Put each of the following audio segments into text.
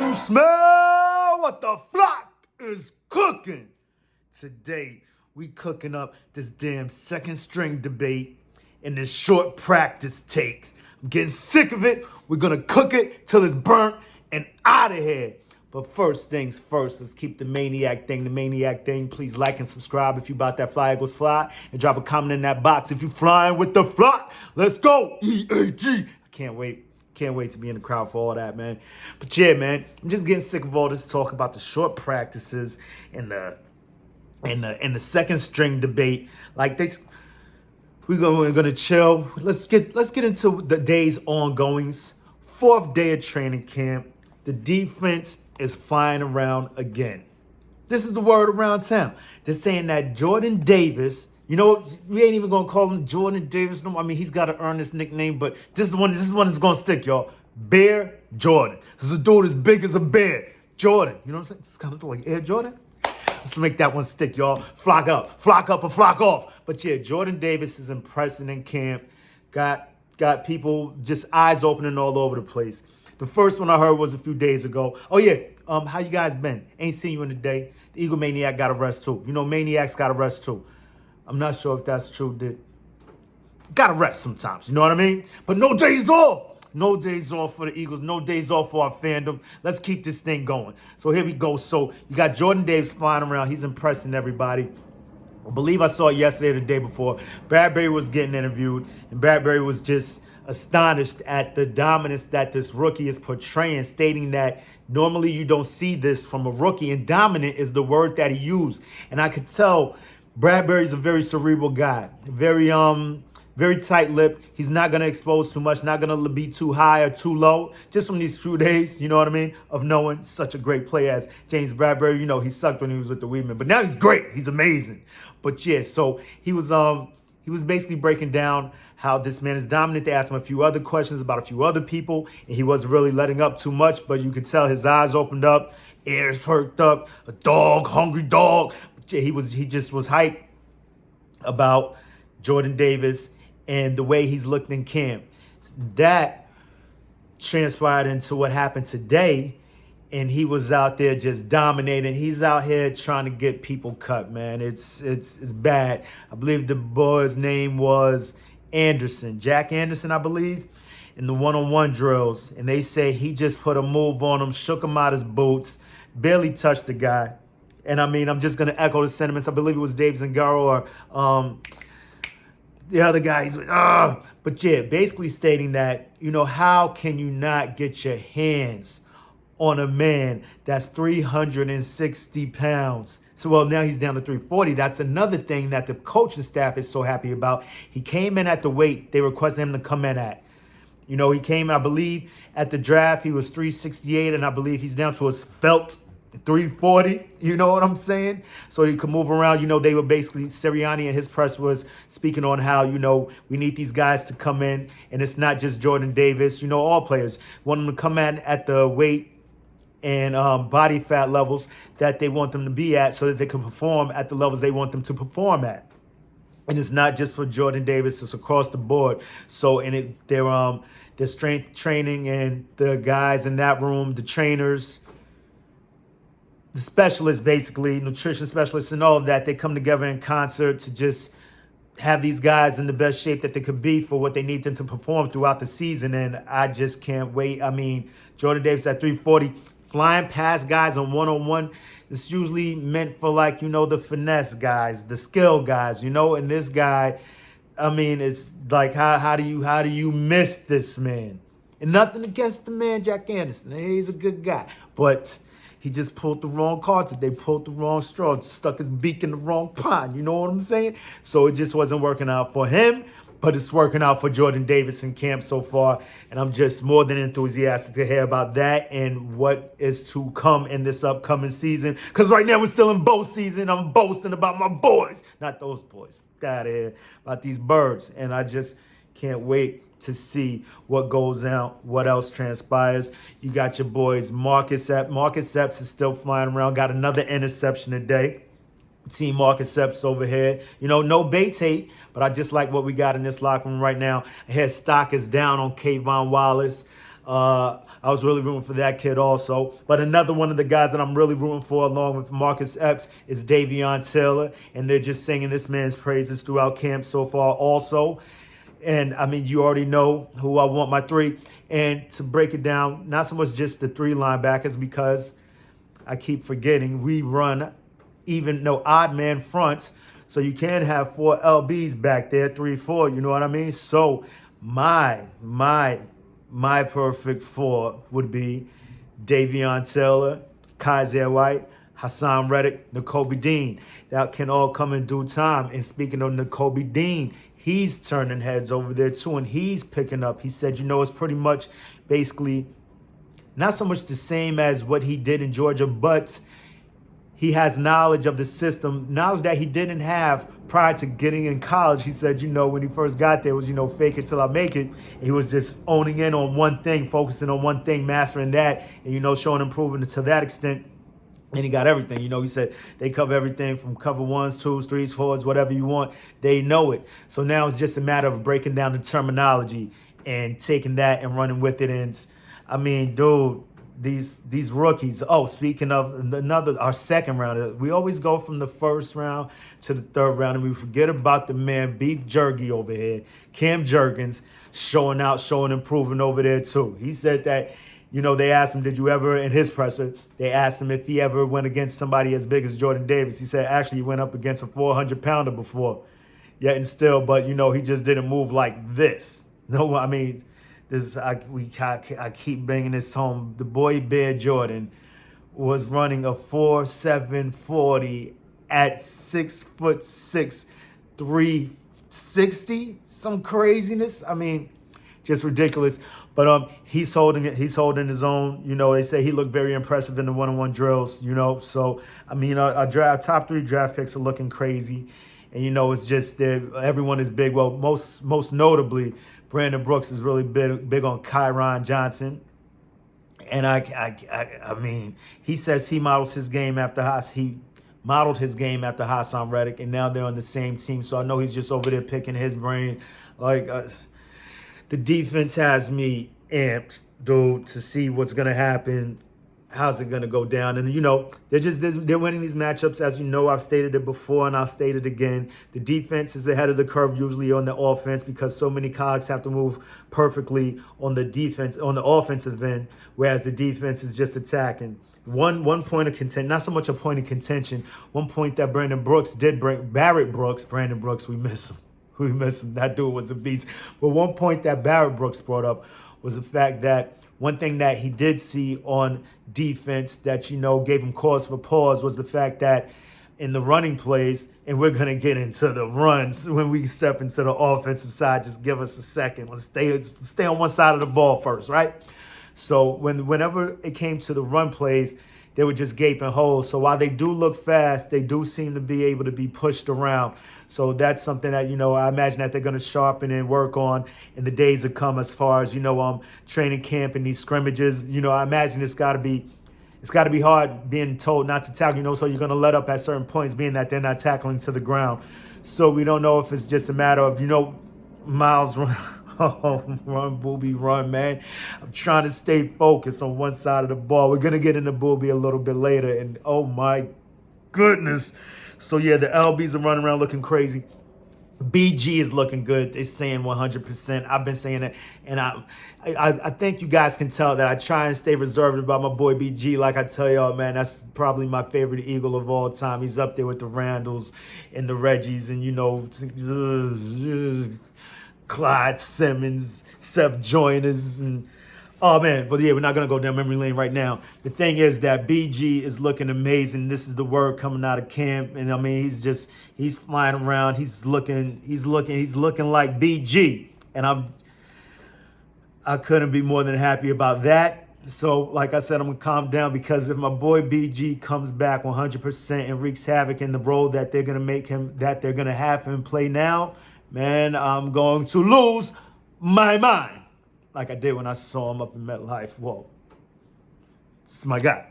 You smell what the flock is cooking. Today, we cooking up this damn second string debate and this short practice takes. I'm getting sick of it. We're gonna cook it till it's burnt and out of here. But first things first, let's keep the maniac thing. Please like and subscribe if you about that fly equals fly. And drop a comment in that box if you flying with the flock. Let's go, EAG. I can't wait. Can't wait to be in the crowd for all that, man. But yeah, man, I'm just getting sick of all this talk about the short practices and the second string debate. Like this, we're gonna chill. Let's get into the day's ongoings. Fourth day of training camp. The defense is flying around again. This is the word around town. They're saying that Jordan Davis. You know, we ain't even gonna call him Jordan Davis no more. I mean, he's got to earn this nickname, but this is one that's gonna stick, y'all. Bear Jordan. This is a dude as big as a bear. Jordan. You know what I'm saying? It's kind of like Air Jordan. Let's make that one stick, y'all. Flock up, or flock off. But yeah, Jordan Davis is impressing in camp. Got people just eyes opening all over the place. The first one I heard was a few days ago. Oh yeah, how you guys been? Ain't seen you in a day. The Eagle Maniac got a rest too. You know, Maniacs got a rest too. I'm not sure if that's true. Gotta rest sometimes, you know what I mean? But no days off. No days off for the Eagles. No days off for our fandom. Let's keep this thing going. So here we go. So you got Jordan Davis flying around. He's impressing everybody. I believe I saw it yesterday or the day before. Bradberry was getting interviewed, and Bradberry was just astonished at the dominance that this rookie is portraying, stating that normally you don't see this from a rookie, and dominant is the word that he used. And I could tell Bradberry's a very cerebral guy, very tight-lipped. He's not going to expose too much, not going to be too high or too low. Just from these few days, you know what I mean, of knowing such a great player as James Bradberry. You know, he sucked when he was with the Weedmen, but now he's great. He's amazing. But yeah, so he was basically breaking down how this man is dominant. They asked him a few other questions about a few other people, and he wasn't really letting up too much, but you could tell his eyes opened up, ears perked up, a dog, hungry dog. He just was hyped about Jordan Davis and the way he's looked in camp. That transpired into what happened today, and he was out there just dominating. He's out here trying to get people cut, man. It's bad. I believe the boy's name was Anderson, Jack Anderson, I believe, in the one-on-one drills. And they say he just put a move on him, shook him out his boots, barely touched the guy. And I mean, I'm just going to echo the sentiments. I believe it was Dave Zangaro or the other guy. He's like, But yeah, basically stating that, you know, how can you not get your hands on a man that's 360 pounds? So, well, now he's down to 340. That's another thing that the coaching staff is so happy about. He came in at the weight they requested him to come in at. You know, he came, I believe, at the draft, he was 368, and I believe he's down to a felt 340, you know what I'm saying? So he could move around. You know, they were basically, Sirianni and his press was speaking on how, you know, we need these guys to come in, and it's not just Jordan Davis, you know, all players want them to come in at the weight and body fat levels that they want them to be at so that they can perform at the levels they want them to perform at. And it's not just for Jordan Davis, it's across the board. So, and their strength training and the guys in that room, the trainers, the specialists, basically, nutrition specialists and all of that, they come together in concert to just have these guys in the best shape that they could be for what they need them to perform throughout the season. And I just can't wait. I mean, Jordan Davis at 340, flying past guys on one-on-one. It's usually meant for, like, you know, the finesse guys, the skill guys, you know, and this guy, I mean, it's like, how do you miss this man? And nothing against the man, Jack Anderson. He's a good guy, but he just pulled the wrong cards. They pulled the wrong straw, stuck his beak in the wrong pond. You know what I'm saying? So it just wasn't working out for him, but it's working out for Jordan Davis in camp so far. And I'm just more than enthusiastic to hear about that and what is to come in this upcoming season. Because right now we're still in bow season. I'm boasting about my boys. Not those boys. Get out of here. About these birds. And I just can't wait to see what goes out, what else transpires. You got your boys, Marcus Epps. Marcus Epps is still flying around. Got another interception today. Team Marcus Epps over here. You know, no Bates hate, but I just like what we got in this locker room right now. I hear stock is down on Kayvon Wallace. I was really rooting for that kid also. But another one of the guys that I'm really rooting for, along with Marcus Epps, is Davion Taylor. And they're just singing this man's praises throughout camp so far also. And I mean, you already know who I want my three. And to break it down, not so much just the three linebackers, because I keep forgetting we run odd man fronts. So you can have four LBs back there, 3-4, you know what I mean? So my perfect four would be Davion Taylor, Kaiser White, Hassan Reddick, Nakobe Dean. That can all come in due time. And speaking of Nakobe Dean, he's turning heads over there too, and he's picking up. He said, it's pretty much basically not so much the same as what he did in Georgia, but he has knowledge of the system, knowledge that he didn't have prior to getting in college. He said, when he first got there, it was, fake it till I make it. He was just owning in on one thing, focusing on one thing, mastering that, and, showing improvement to that extent. And he got everything. He said they cover everything from cover 1s, 2s, 3s, 4s, whatever you want. They know it. So now it's just a matter of breaking down the terminology and taking that and running with it. And I mean, dude, these rookies. Oh, speaking of our second round, we always go from the first round to the third round, and we forget about the man Beef Jerky over here, Cam Jurgens, showing out, showing improving over there too. He said that, they asked him, did you ever, in his presser, they asked him if he ever went against somebody as big as Jordan Davis. He said actually he went up against a 400-pounder before, yet and still, but he just didn't move like this. No, I mean. I keep bringing this home. The boy Bear Jordan was running a 4.740 at 6'6", 360. Some craziness. I mean, just ridiculous. But he's holding it. He's holding his own. They say he looked very impressive in the one-on-one drills. So I mean, our top 3 draft picks are looking crazy, and it's just that everyone is big. Well, most notably, Brandon Brooks is really big on Kyron Johnson. And I mean, he says he models his game after Hassan Reddick, and now they're on the same team. So I know he's just over there picking his brain. The defense has me amped, dude, to see what's gonna happen. How's it going to go down? And, they're winning these matchups. As I've stated it before and I'll state it again. The defense is ahead of the curve usually on the offense because so many cogs have to move perfectly on the offensive end, whereas the defense is just attacking. One point of contention, not so much a point of contention, one point that Brandon Brooks did bring, Brandon Brooks, we miss him. We miss him. That dude was a beast. But one point that Barrett Brooks brought up was the fact that one thing that he did see on defense that, gave him cause for pause was the fact that in the running plays, and we're going to get into the runs when we step into the offensive side. Just give us a second. Let's stay on one side of the ball first, right? So whenever it came to the run plays, they were just gaping holes. So while they do look fast, they do seem to be able to be pushed around. So that's something that, I imagine that they're going to sharpen and work on in the days to come as far as, training camp and these scrimmages. I imagine it's got to be hard being told not to tackle, so you're going to let up at certain points being that they're not tackling to the ground. So we don't know if it's just a matter of, Miles run. Oh, run, Booby, run, man. I'm trying to stay focused on one side of the ball. We're going to get into Booby a little bit later. And, oh, my goodness. So, yeah, the LBs are running around looking crazy. BG is looking good. They're saying 100%. I've been saying it. And I think you guys can tell that I try and stay reserved about my boy BG. Like I tell y'all, man, that's probably my favorite Eagle of all time. He's up there with the Randalls and the Reggies and, Clyde Simmons, Seth Joyners, and oh man, but yeah, we're not gonna go down memory lane right now. The thing is that BG is looking amazing. This is the word coming out of camp, and I mean he's flying around. He's looking like BG, and I couldn't be more than happy about that. So, like I said, I'm gonna calm down because if my boy BG comes back 100% and wreaks havoc in the role that they're gonna have him play now, man, I'm going to lose my mind. Like I did when I saw him up in MetLife. Whoa. This is my guy.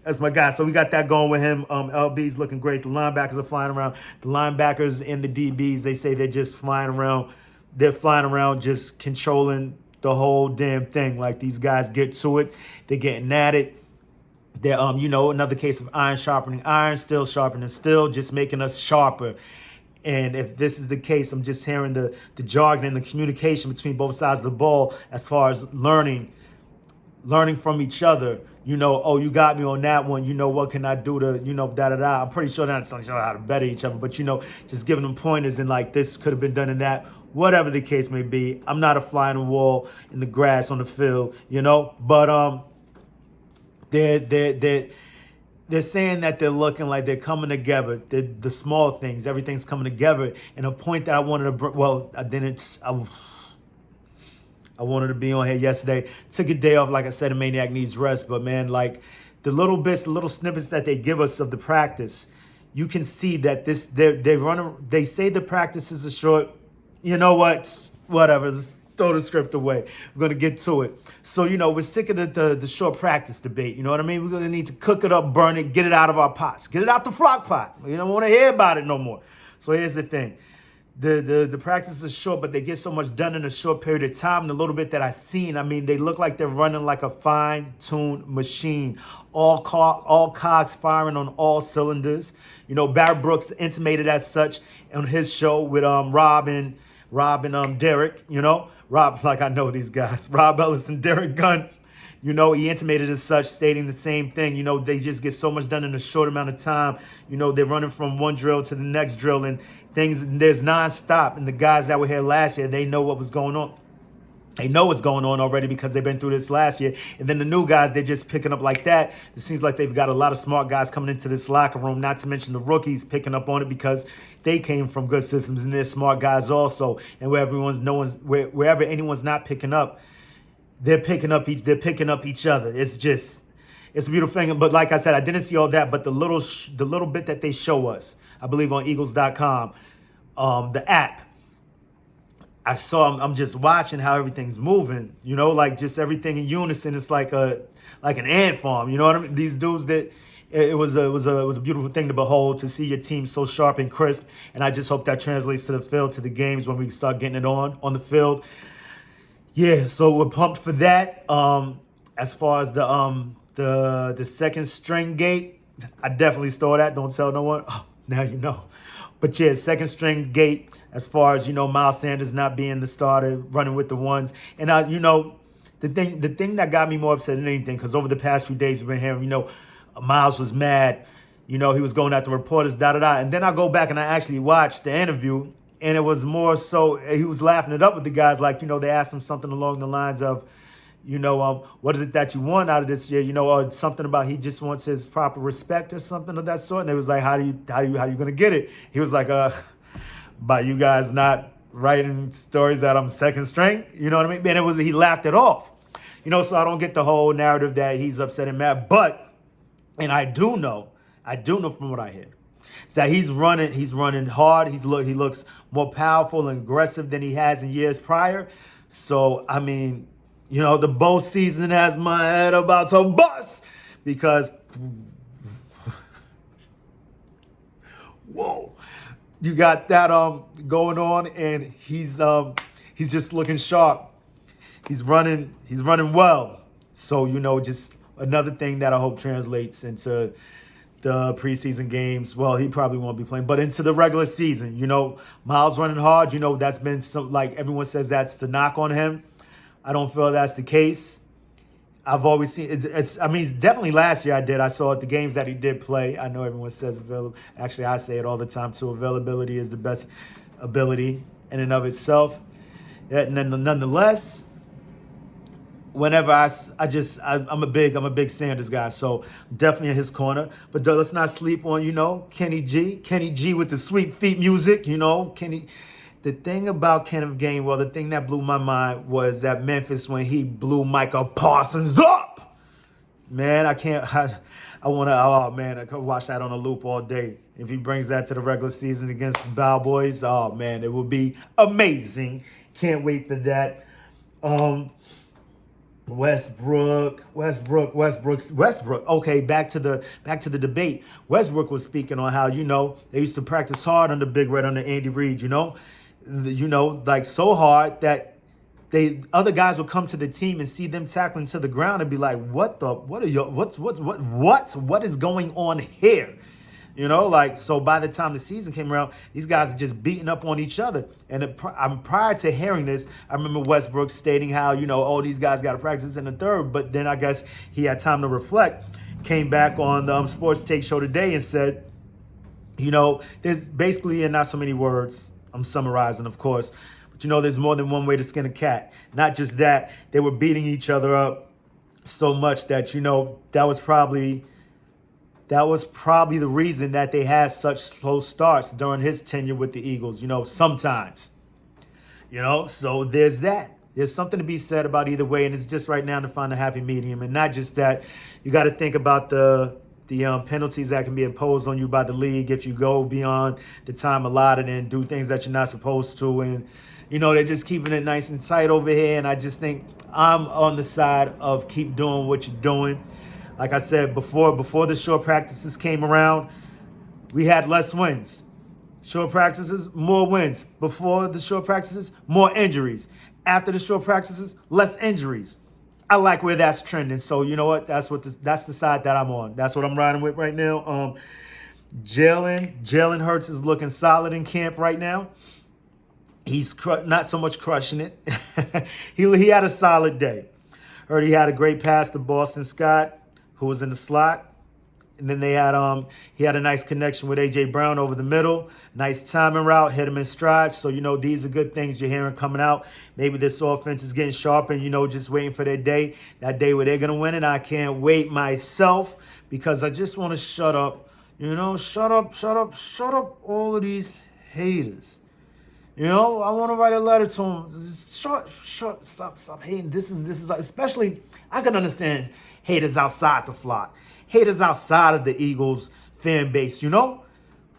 That's my guy. So we got that going with him. LB's looking great. The linebackers are flying around. The linebackers and the DBs, they say they're just flying around. They're flying around just controlling the whole damn thing. Like, these guys get to it, they're getting at it. They're, another case of iron sharpening iron, steel sharpening steel, just making us sharper. And if this is the case, I'm just hearing the jargon and the communication between both sides of the ball as far as learning from each other. Oh, you got me on that one. What can I do to, da-da-da. I'm pretty sure they're not telling each other how to better each other, but, just giving them pointers and like, this could have been done in that, whatever the case may be. I'm not a fly on the wall in the grass on the field, but they're saying that they're looking like they're coming together. The small things, everything's coming together. And a point that I wanted to bring, well, I wanted to be on here yesterday. Took a day off, like I said, a maniac needs rest. But man, like the little snippets that they give us of the practice, you can see that they say the practice is a short, whatever, just throw the script away. We're gonna get to it. So, we're sick of the short practice debate. You know what I mean? We're gonna need to cook it up, burn it, get it out of our pots. Get it out the flock pot. We don't wanna hear about it no more. So here's the thing. The practice is short, but they get so much done in a short period of time. The little bit that I've seen, they look like they're running like a fine-tuned machine. All cogs firing on all cylinders. Barry Brooks intimated as such on his show with Rob and Derek. Rob, like I know these guys. Rob Ellis and Derek Gunn. He intimated as such, stating the same thing. They just get so much done in a short amount of time. They're running from one drill to the next drill, and there's nonstop. And the guys that were here last year, they know what was going on. They know what's going on already because they've been through this last year. And then the new guys, they're just picking up like that. It seems like they've got a lot of smart guys coming into this locker room, not to mention the rookies picking up on it because they came from good systems and they're smart guys also. And wherever anyone's not picking up, they're picking up each other. It's a beautiful thing. But like I said, I didn't see all that, but the little bit that they show us, I believe on Eagles.com, the app, I'm just watching how everything's moving, like just everything in unison. It's like an ant farm, you know what I mean? These dudes it was a beautiful thing to behold, to see your team so sharp and crisp. And I just hope that translates to the field, to the games when we start getting it on the field. Yeah, so we're pumped for that. As far as the second string gate, I definitely stole that. Don't tell no one. Oh, now you know. But yeah, second string gate, as far as, Miles Sanders not being the starter, running with the ones. And, the thing that got me more upset than anything, because over the past few days we've been hearing, Miles was mad. He was going at the reporters, da-da-da. And then I go back and I actually watched the interview. And it was more so, he was laughing it up with the guys. Like, they asked him something along the lines of, what is it that you want out of this year? Or something about he just wants his proper respect or something of that sort. And they was like, how you gonna get it? He was like, by you guys not writing stories that I'm second string. You know what I mean? And he laughed it off. So I don't get the whole narrative that he's upset and mad. But, and I do know from what I hear, is that he's running hard. He looks more powerful and aggressive than he has in years prior. So, the bowl season has my head about to bust because, whoa, you got that going on, and he's just looking sharp. He's running well. So, just another thing that I hope translates into the preseason games. Well, he probably won't be playing, but into the regular season, Miles running hard, that's been some, like everyone says that's the knock on him. I don't feel that's the case. I've always seen it's definitely last year I saw it, the games that he did play. I know everyone says available. Actually, I say it all the time too. Availability is the best ability in and of itself. And then nonetheless, whenever I'm a big Sanders guy, so definitely in his corner. But let's not sleep on, Kenny G with the sweet feet music, Kenny. The thing about Kenneth Gainwell, the thing that blew my mind was at Memphis when he blew Micah Parsons up. Man, I could watch that on a loop all day. If he brings that to the regular season against the Cowboys, oh man, it will be amazing. Can't wait for that. Westbrook. Okay, back to the debate. Westbrook was speaking on how, they used to practice hard under Big Red, under Andy Reid, like so hard that other guys will come to the team and see them tackling to the ground and be like, what is going on here? You know, like, so by the time the season came around, these guys are just beating up on each other. And prior to hearing this, I remember Westbrook stating how, you know, oh, these guys got to practice in the third. But then I guess he had time to reflect, came back on the Sports Take Show today and said, you know, there's basically, in not so many words, I'm summarizing, of course, but, you know, there's more than one way to skin a cat. Not just that, they were beating each other up so much that, you know, that was probably the reason that they had such slow starts during his tenure with the Eagles, you know, sometimes. You know, so there's that. There's something to be said about either way, and it's just right now to find a happy medium. And not just that, you got to think about the penalties that can be imposed on you by the league if you go beyond the time allotted and do things that you're not supposed to. And, you know, they're just keeping it nice and tight over here. And I just think I'm on the side of keep doing what you're doing. Like I said before the short practices came around, we had less wins. Short practices, more wins. Before the short practices, more injuries. After the short practices, less injuries. I like where that's trending. So you know what? That's the side that I'm on. That's what I'm riding with right now. Jalen Hurts is looking solid in camp right now. He's not so much crushing it. he had a solid day. Heard he had a great pass to Boston Scott, who was in the slot. And then he had a nice connection with A.J. Brown over the middle. Nice timing route, hit him in stride. So, you know, these are good things you're hearing coming out. Maybe this offense is getting sharper and, you know, just waiting for their day. That day where they're going to win. And I can't wait myself because I just want to shut up. You know, shut up all of these haters. You know, I want to write a letter to them. Stop hating. This is especially, I can understand haters outside the flock. Haters outside of the Eagles fan base, you know?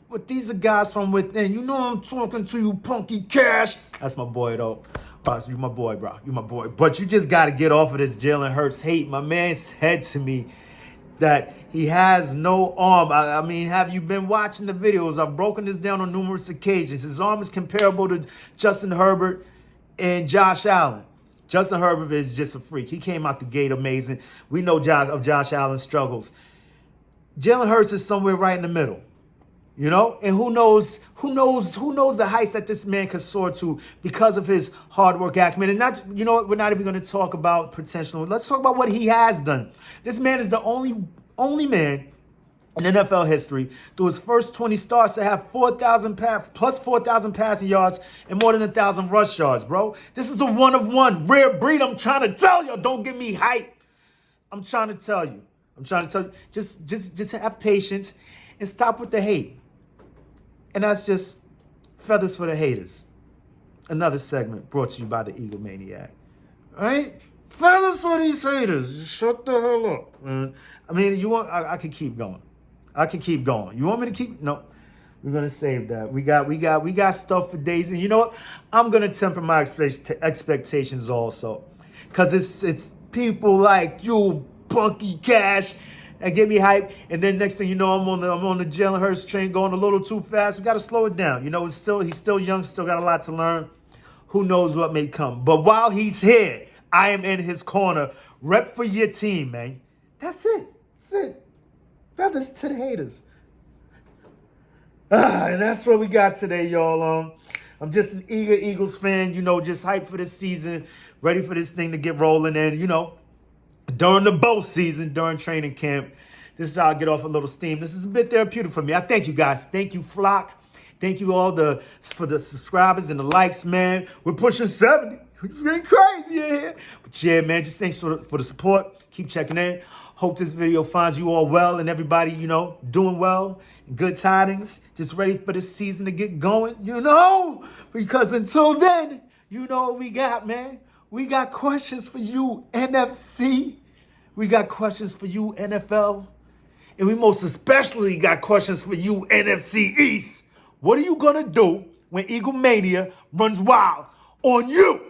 But these are guys from within. You know I'm talking to you, Punky Cash. That's my boy, though. You my boy, bro. You my boy. But you just got to get off of this Jalen Hurts hate. My man said to me that he has no arm. I mean, have you been watching the videos? I've broken this down on numerous occasions. His arm is comparable to Justin Herbert and Josh Allen. Justin Herbert is just a freak. He came out the gate amazing. We know of Josh Allen's struggles. Jalen Hurts is somewhere right in the middle, you know? And who knows the heights that this man could soar to because of his hard work acumen. And not, you know what, we're not even going to talk about potential. Let's talk about what he has done. This man is the only man in NFL history through his first 20 starts to have 4,000 passing yards and more than 1,000 rush yards, bro. This is a one-of-one, rare breed. I'm trying to tell you. Don't give me hype. I'm trying to tell you. Just have patience and stop with the hate. And that's just feathers for the haters. Another segment brought to you by the Eagle Maniac. All right? Feathers for these haters. Shut the hell up, man. I mean, I could keep going. You want me to keep? No, we're gonna save that. We got stuff for days, and you know what? I'm gonna temper my expectations also, cause it's people like you, Punky Cash, that get me hype, and then next thing you know, I'm on the Jalen Hurts train going a little too fast. We gotta slow it down. You know, he's still young, still got a lot to learn. Who knows what may come? But while he's here, I am in his corner. Rep for your team, man. That's it. Feathers to the haters. And that's what we got today, y'all. I'm just an eager Eagles fan, you know, just hyped for this season, ready for this thing to get rolling. And, you know, during the bowl season, during training camp, this is how I get off a little steam. This is a bit therapeutic for me. I thank you guys. Thank you, Flock. Thank you all for the subscribers and the likes, man. We're pushing 70. It's getting crazy in here. But yeah, man, just thanks for the support. Keep checking in. Hope this video finds you all well and everybody, you know, doing well. Good tidings. Just ready for this season to get going, you know? Because until then, you know what we got, man. We got questions for you, NFC. We got questions for you, NFL. And we most especially got questions for you, NFC East. What are you going to do when Eagle Mania runs wild on you?